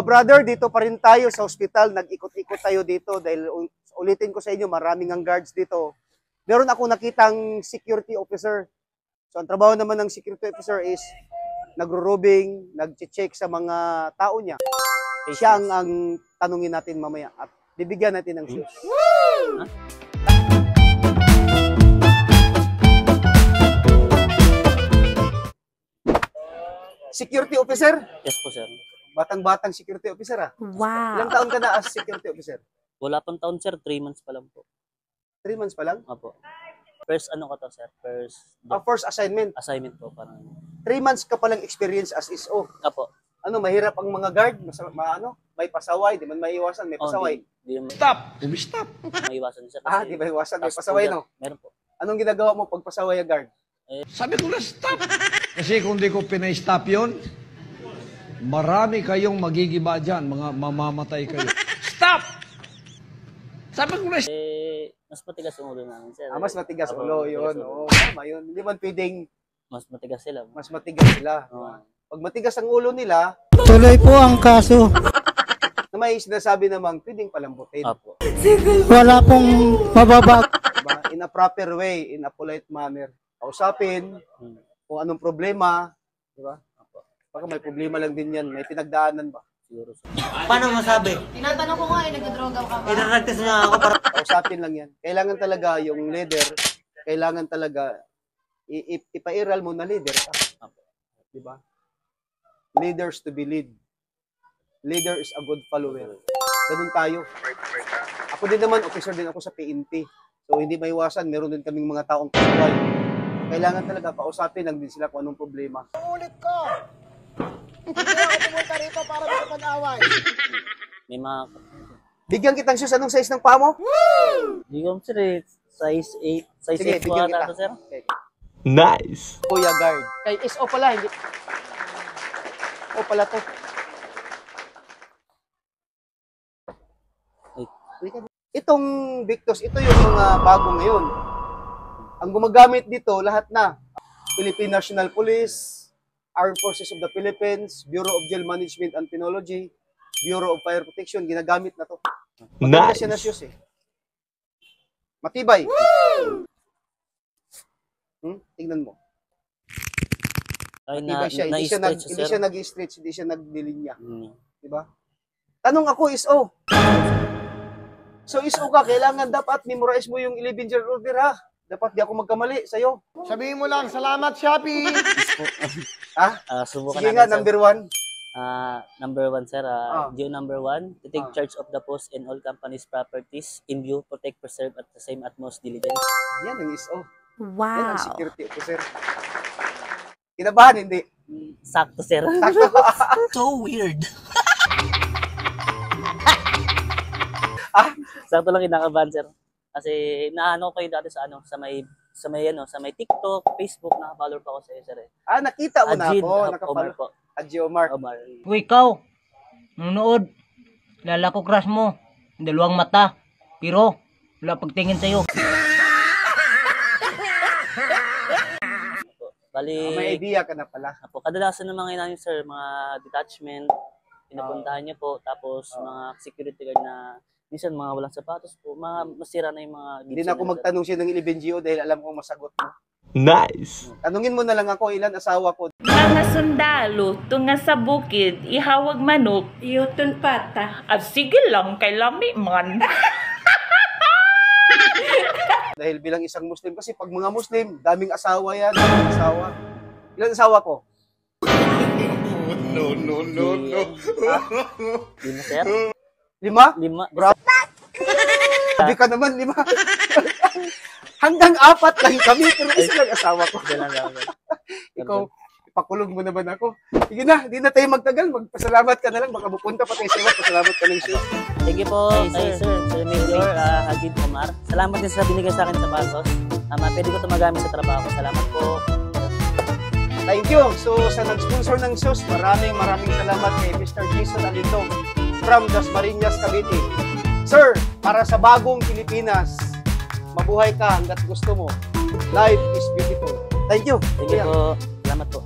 brother, dito pa rin tayo sa ospital. Nag-ikot-ikot tayo dito dahil ulitin ko sa inyo, maraming ang guards dito. Meron ako nakitang security officer. So, ang trabaho naman ng security officer is nagro-robing, nag-check sa mga tao niya. Siya ang tanungin natin mamaya at bibigyan natin ng shoes. Huh? Security officer? Yes po, sir. Batang-batang security officer, ah. Wow. Ilang taon ka na as security officer? Wala pang taon, sir. 3 months pa lang po. 3 months pa lang? Opo. First, ano ka to, sir? First assignment? Assignment po, parang. 3 months ka palang experience as ISO? Opo. Ano, mahirap ang mga guard? May pasaway, di man maiiwasan, may pasaway. Stop! Stop! Maiiwasan, sir. Di ba iwasan, may pasaway, no? Meron po. Anong ginagawa mo pag pasaway ang guard? Sabi ko na stop! Kasi kung di ko pinay-stop yun, marami kayong magigiba dyan, mga mamamatay kayo. Stop! Sabi ko na stop! Mas matigas yung ulo namin, sir. Mas matigas ulo, yun. Oo, tama yun. Hindi man pwedeng... Mas matigas sila. Mas matigas sila. Pag matigas ang ulo nila... Tuloy po ang kaso. Na may sinasabi namang pwedeng palambutin. Opo. Wala pong mababa. Diba? In a proper way, in a polite manner. Kausapin kung anong problema. Diba? Baka may problema lang din yan. May pinagdaanan ba? Siguro, sir. Paano masabi? Tinatanong ko nga, nagdodroga ka ba? Inaragtas nga ako para... Kausapin lang yan. Kailangan talaga yung leader, kailangan talaga ipairal mo na leader ka. Diba? Leaders to be lead. Leader is a good follower. Ganun tayo. Ako din naman, officer din ako sa PNP. So, hindi maiwasan. Meron din kaming mga taong kasaway. Kailangan talaga kausapin lang din sila kung anong problema. Ulit ko! Hindi ako pumunta rito para makapag-away. May mga... Bigyan kitang shoes. Anong size ng paa mo? Hindi ko, sir, size 8. Size Sige, 8 po bigyan ata, kita. sir. Okay. Nice! Kuya guard. Kay SO pala, hindi. O pala to. Itong Victus, ito yung mga bago ngayon. Ang gumagamit dito, lahat na. Philippine National Police, Armed Forces of the Philippines, Bureau of Jail Management and Penology, Bureau of Fire Protection, ginagamit na to. Maganda siya na shoes, eh. Matibay. Tingnan mo. Matibay siya. Hindi siya nag-stretch, hindi siya nagdilinya. Diba? Tanong ako, ISO. So, ISO ka, kailangan dapat memorize mo yung 11 year order, ha? Dapat di ako magkamali sa'yo. Sabihin mo lang, salamat, Shopee! Subukan sige natin, nga, number 1. Number 1, sir. Due number 1, to take charge of the post and all companies' properties in view, protect, preserve at the same utmost diligence. Yan ang ISO. Wow. Yan ang security officer. Kinabahan, hindi? Sakto, sir. Sakto. So weird. Sakto lang kinakabahan, sir. Kasi naano ko kayo dati sa may TikTok, Facebook, naka-follow pa ako sa iyo, sir. Nakita mo na ako. Omar po. Adji Omar. Kung ikaw, nunood, lala ko crush mo, dalawang mata, pero wala pagtingin sa'yo. Bali, may idea ka na pala. Kadalasan ng mga namin, sir, mga detachment, pinapuntahan niya po, tapos mga security guard na minsan mga walang sapatos po, mga masira na yung mga... Hindi na ako magtanong siya ng 11GO dahil alam kong masagot mo. Nice! Tanungin mo na lang ako, ilan asawa ko. Mga sundalo, tunga sa bukid, ihawag manok, iyuton pata. At sige lang, kay lami man. Dahil bilang isang Muslim, kasi pag mga Muslim, daming asawa yan, daming asawa. Ilan asawa ko? No. Lima, sir? 5? 5. Bravo. Sabi ka naman, 5. Hanggang 4 lang kami, pero isa lang asawa ko. Ikaw, ipakulog mo naman ako. Sige na, di na tayo magtagal. Magpasalamat ka na lang. Baka bupunta pa tayo sa iba. Pasalamat ka ng shoes. Sige po, Sir Major Hagid Omar. Salamat din sa binigay sa akin sa pasos. Pwede ko ito magamit sa trabaho. Salamat po. Thank you. So, sa nag-sponsor ng shoes, maraming salamat kay Mr. Jason Alito from Dasmariñas, Cavite. Sir, para sa bagong Pilipinas, mabuhay ka hanggat gusto mo. Life is beautiful. Thank you. Thank you po. Salamat po.